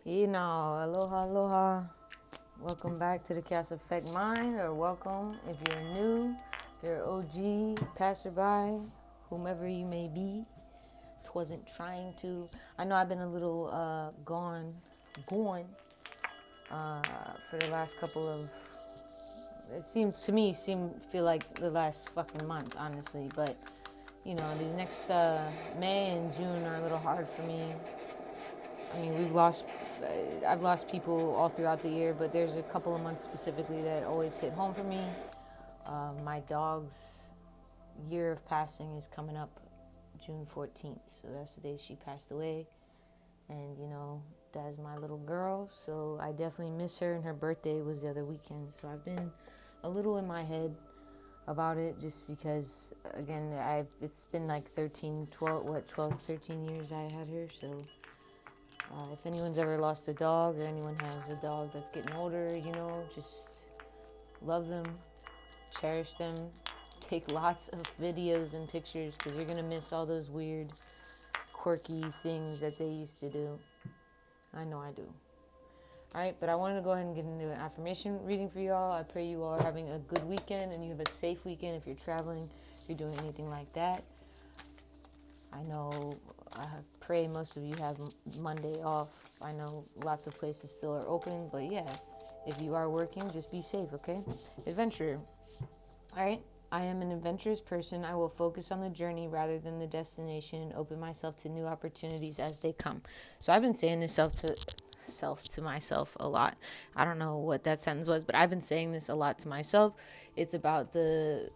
Aloha, aloha. Welcome back to the Chaos Effect Mind, or welcome if you're new, if you're OG, passerby, whomever you may be. Wasn't trying to. I know I've been a little gone for the last couple of. It seemed to me feel like the last fucking month, honestly. But the next May and June are a little hard for me. I mean, I've lost people all throughout the year, but there's a couple of months specifically that always hit home for me. My dog's year of passing is coming up June 14th, so that's the day she passed away. And, that's my little girl, so I definitely miss her, and her birthday was the other weekend, so I've been a little in my head about it just because, again, it's been like 13 years I had her, so if anyone's ever lost a dog or anyone has a dog that's getting older, just love them, cherish them, take lots of videos and pictures because you're going to miss all those weird, quirky things that they used to do. I know I do. All right, but I wanted to go ahead and get into an affirmation reading for you all. I pray you all are having a good weekend and you have a safe weekend if you're traveling, if you're doing anything like that. I pray most of you have Monday off. I know lots of places still are open, but yeah, if you are working, just be safe, okay? Adventurer. All right. I am an adventurous person. I will focus on the journey rather than the destination and open myself to new opportunities as they come. So I've been saying this to myself a lot. I don't know what that sentence was, but I've been saying this a lot to myself. It's about the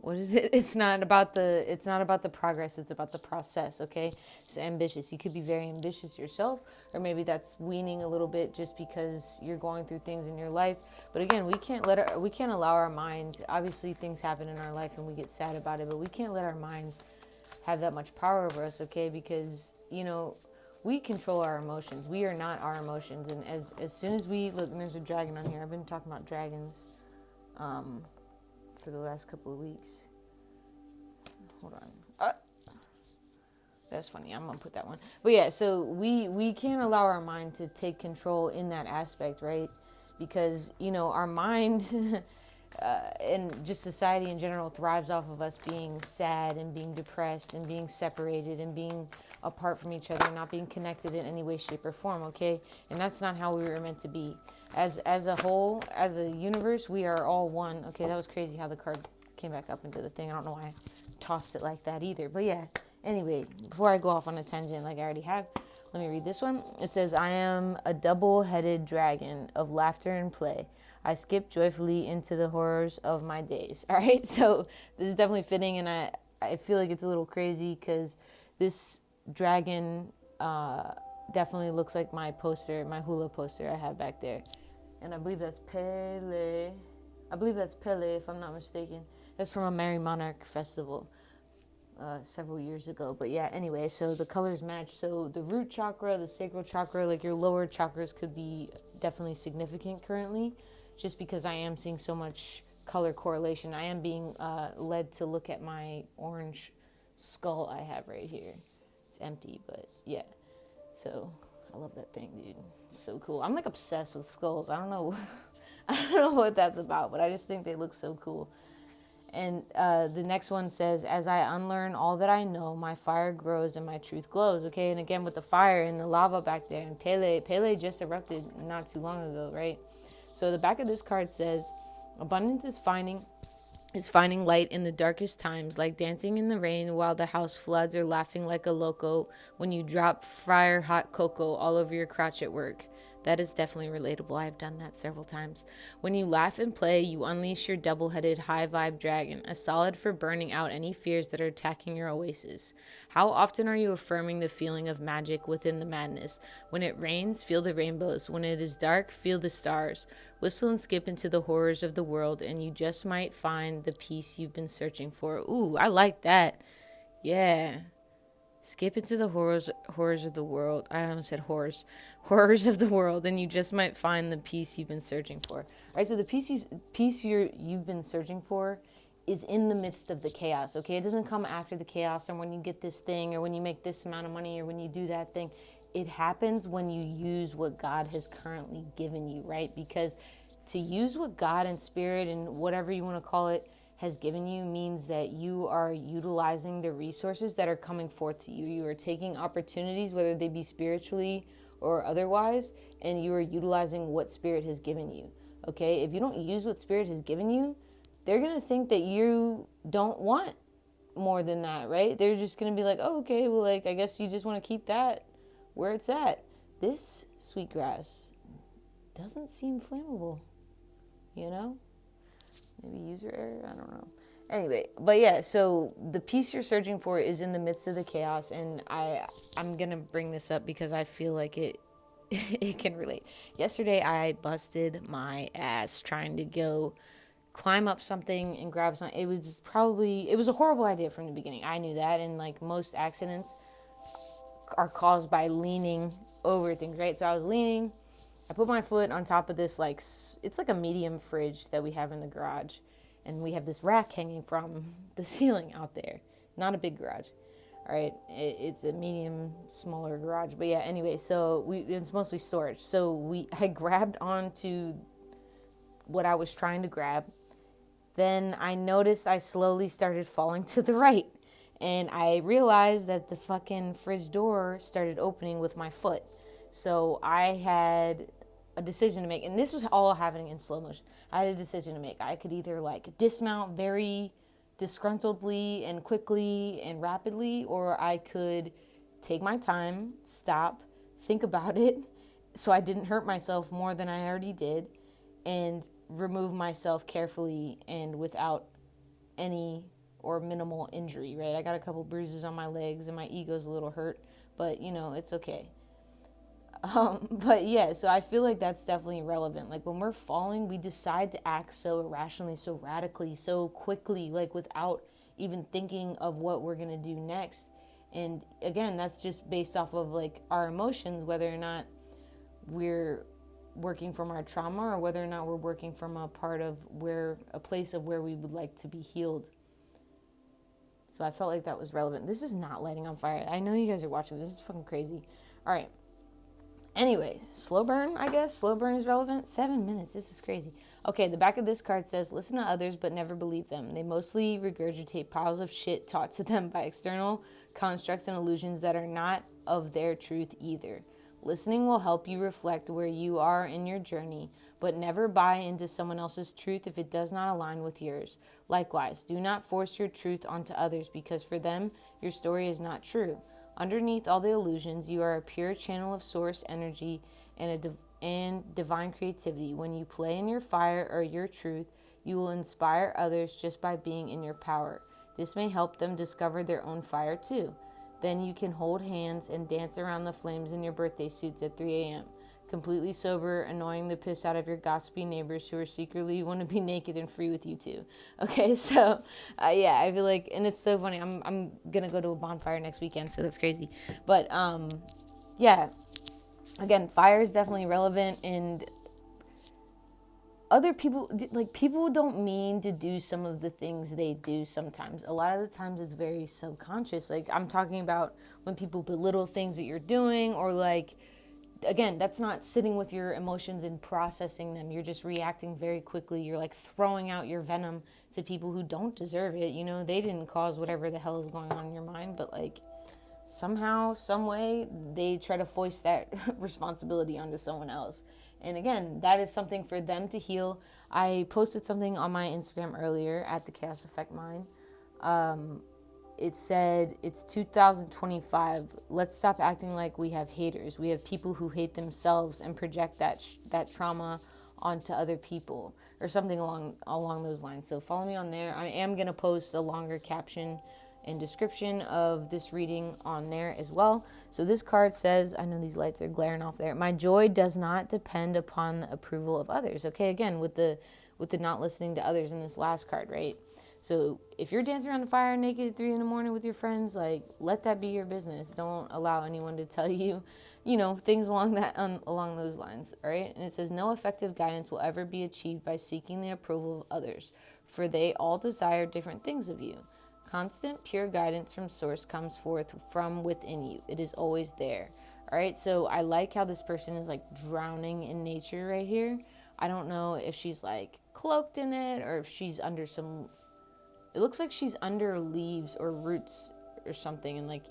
what is it? It's not about the progress, it's about the process, okay? It's ambitious. You could be very ambitious yourself, or maybe that's weaning a little bit just because you're going through things in your life. But again, we can't allow our mind, obviously things happen in our life and we get sad about it, but we can't let our minds have that much power over us, okay? Because, we control our emotions. We are not our emotions. And as soon as we look, and there's a dragon on here. I've been talking about dragons for the last couple of weeks. Hold on. That's funny. I'm going to put that one. But yeah, so we can't allow our mind to take control in that aspect, right? Because, our mind and just society in general thrives off of us being sad and being depressed and being separated and being apart from each other, not being connected in any way, shape, or form, okay? And that's not how we were meant to be. As a whole, as a universe, we are all one. Okay, that was crazy how the card came back up into the thing. I don't know why I tossed it like that either. But yeah, anyway, before I go off on a tangent like I already have, let me read this one. It says, I am a double-headed dragon of laughter and play. I skip joyfully into the horrors of my days. All right, so this is definitely fitting, and I feel like it's a little crazy because this dragon definitely looks like my poster, my hula poster I have back there. And I believe that's Pele. I believe that's Pele, if I'm not mistaken. That's from a Merry Monarch festival several years ago. But yeah, anyway, so the colors match. So the root chakra, the sacral chakra, like your lower chakras could be definitely significant currently, just because I am seeing so much color correlation. I am being led to look at my orange skull I have right here. It's empty, but yeah. So I love that thing, dude. It's so cool. I'm like obsessed with skulls. I don't know. I don't know what that's about, but I just think they look so cool. And the next one says, as I unlearn all that I know, my fire grows and my truth glows. Okay, and again with the fire and the lava back there, and Pele just erupted not too long ago, right? So the back of this card says, abundance is finding light in the darkest times, like dancing in the rain while the house floods, or laughing like a loco when you drop fire hot cocoa all over your crotch at work. That is definitely relatable. I've done that several times. When you laugh and play, you unleash your double-headed high vibe dragon, a solid for burning out any fears that are attacking your oasis. How often are you affirming the feeling of magic within the madness? When it rains, feel the rainbows. When it is dark, feel the stars. Whistle and skip into the horrors of the world, and you just might find the peace you've been searching for. Ooh, I like that. Yeah. Skip into the horrors of the world. I almost said horrors of the world, and you just might find the peace you've been searching for. All right, so the peace you've been searching for is in the midst of the chaos. Okay, it doesn't come after the chaos, or when you get this thing, or when you make this amount of money, or when you do that thing. it happens when you use what God has currently given you, right? Because to use what God and spirit and whatever you want to call it has given you means that you are utilizing the resources that are coming forth to you. You are taking opportunities, whether they be spiritually or otherwise, and you are utilizing what spirit has given you. Okay? If you don't use what spirit has given you, they're going to think that you don't want more than that, right? They're just going to be like, oh, okay, well, like, I guess you just want to keep that where it's at. This sweetgrass doesn't seem flammable, you know? Maybe user error, I don't know. Anyway, but yeah, so the peace you're searching for is in the midst of the chaos, and I'm going to bring this up because I feel like it it can relate. Yesterday, I busted my ass trying to go climb up something and grab something. It was a horrible idea from the beginning. I knew that, and like most accidents are caused by leaning over things, right? So I was leaning, I put my foot on top of this, like, it's like a medium fridge that we have in the garage, and we have this rack hanging from the ceiling out there. Not a big garage, all right? It's a medium, smaller garage, but yeah, anyway, so it's mostly storage. So I grabbed onto what I was trying to grab. Then I noticed I slowly started falling to the right. And I realized that the fucking fridge door started opening with my foot. So I had a decision to make. And this was all happening in slow motion. I had a decision to make. I could either like dismount very disgruntledly and quickly and rapidly, or I could take my time, stop, think about it, so I didn't hurt myself more than I already did, and remove myself carefully and without any or minimal injury, right? I got a couple bruises on my legs and my ego's a little hurt, but you know, it's okay. But yeah, so I feel like that's definitely relevant. Like when we're falling, we decide to act so irrationally, so radically, so quickly, like without even thinking of what we're going to do next. And again, that's just based off of like our emotions, whether or not we're working from our trauma or whether or not we're working from a place of where we would like to be healed. So I felt like that was relevant. This is not lighting on fire. I know you guys are watching. This is fucking crazy. All right. Anyway, slow burn, I guess. Slow burn is relevant. 7 minutes. This is crazy. Okay, the back of this card says, listen to others, but never believe them. They mostly regurgitate piles of shit taught to them by external constructs and illusions that are not of their truth either. Listening will help you reflect where you are in your journey, but never buy into someone else's truth if it does not align with yours. Likewise, do not force your truth onto others because for them, your story is not true. Underneath all the illusions, you are a pure channel of source energy and divine creativity. When you play in your fire or your truth, you will inspire others just by being in your power. This may help them discover their own fire too. Then you can hold hands and dance around the flames in your birthday suits at 3 a.m. Completely sober, annoying the piss out of your gossipy neighbors who are secretly want to be naked and free with you too. Okay, so yeah, I feel like, and it's so funny. I'm gonna go to a bonfire next weekend, so that's crazy. But yeah, again, fire is definitely relevant, and other people, like, people don't mean to do some of the things they do sometimes. A lot of the times it's very subconscious. Like, I'm talking about when people belittle things that you're doing, or like, again, that's not sitting with your emotions and processing them. You're just reacting very quickly. You're like throwing out your venom to people who don't deserve it. You know, they didn't cause whatever the hell is going on in your mind, but like somehow, some way, they try to foist that responsibility onto someone else. And again, that is something for them to heal. I posted something on my Instagram earlier at the Chaos Effect Mind. It said, it's 2025. Let's stop acting like we have haters. We have people who hate themselves and project that trauma onto other people, or something along those lines. So follow me on there. I am going to post a longer caption and description of this reading on there as well. So this card says, I know these lights are glaring off there. My joy does not depend upon the approval of others. Okay, again, with the not listening to others in this last card, right? So if you're dancing around the fire naked at 3 a.m. with your friends, like, let that be your business. Don't allow anyone to tell you, things along those lines, all right? And it says, no effective guidance will ever be achieved by seeking the approval of others, for they all desire different things of you. Constant, pure guidance from source comes forth from within you. It is always there. All right, so I like how this person is like drowning in nature right here. I don't know if she's like cloaked in it or if she's under some, it looks like she's under leaves or roots or something, and like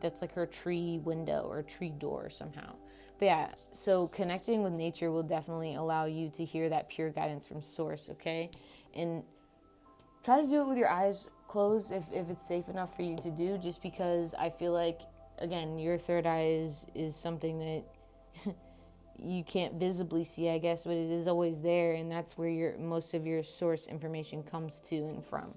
that's like her tree window or tree door somehow. But yeah, so connecting with nature will definitely allow you to hear that pure guidance from source, okay? And try to do it with your eyes closed if it's safe enough for you to do, just because I feel like, again, your third eye is something that you can't visibly see, I guess, but it is always there, and that's where your most of your source information comes to and from.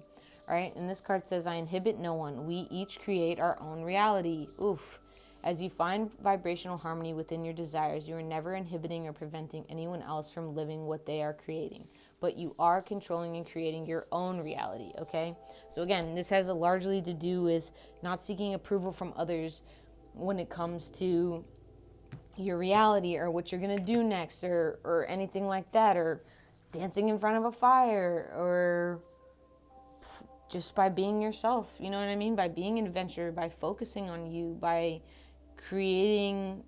All right, and this card says, I inhibit no one. We each create our own reality. Oof. As you find vibrational harmony within your desires, you are never inhibiting or preventing anyone else from living what they are creating, but you are controlling and creating your own reality, okay? So again, this has largely to do with not seeking approval from others when it comes to your reality or what you're going to do next, or anything like that, or dancing in front of a fire, or just by being yourself, you know what I mean? By being an adventurer, by focusing on you, by creating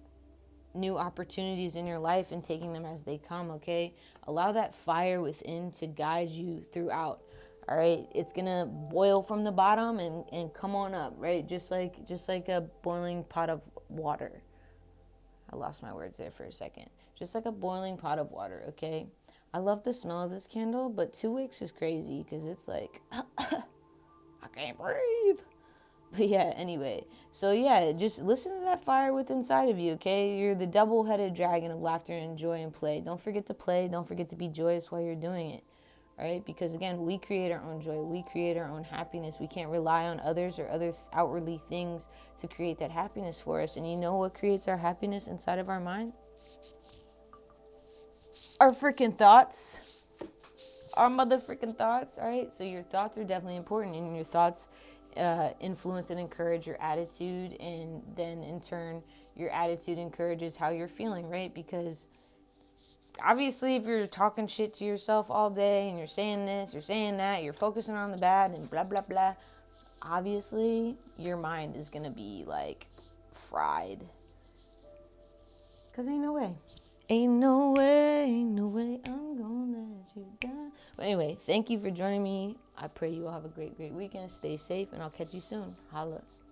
new opportunities in your life and taking them as they come, okay? Allow that fire within to guide you throughout, all right? It's gonna boil from the bottom and come on up, right? Just like a boiling pot of water. I lost my words there for a second. Just like a boiling pot of water, okay? I love the smell of this candle, but 2 weeks is crazy because it's like, I can't breathe. But yeah, anyway. So yeah, just listen to that fire within inside of you, okay? You're the double-headed dragon of laughter and joy and play. Don't forget to play. Don't forget to be joyous while you're doing it, all right? Because again, we create our own joy. We create our own happiness. We can't rely on others or other outwardly things to create that happiness for us. And you know what creates our happiness inside of our mind? Our freaking thoughts. Our motherfucking thoughts, all right? So your thoughts are definitely important, and your thoughts influence and encourage your attitude, and then in turn your attitude encourages how you're feeling, right? Because obviously if you're talking shit to yourself all day and you're saying this, you're saying that, you're focusing on the bad and blah blah blah, obviously your mind is gonna be like fried, because ain't no way I'm gonna let you down. But anyway, thank you for joining me. I pray you all have a great weekend. Stay safe, and I'll catch you soon. Holla.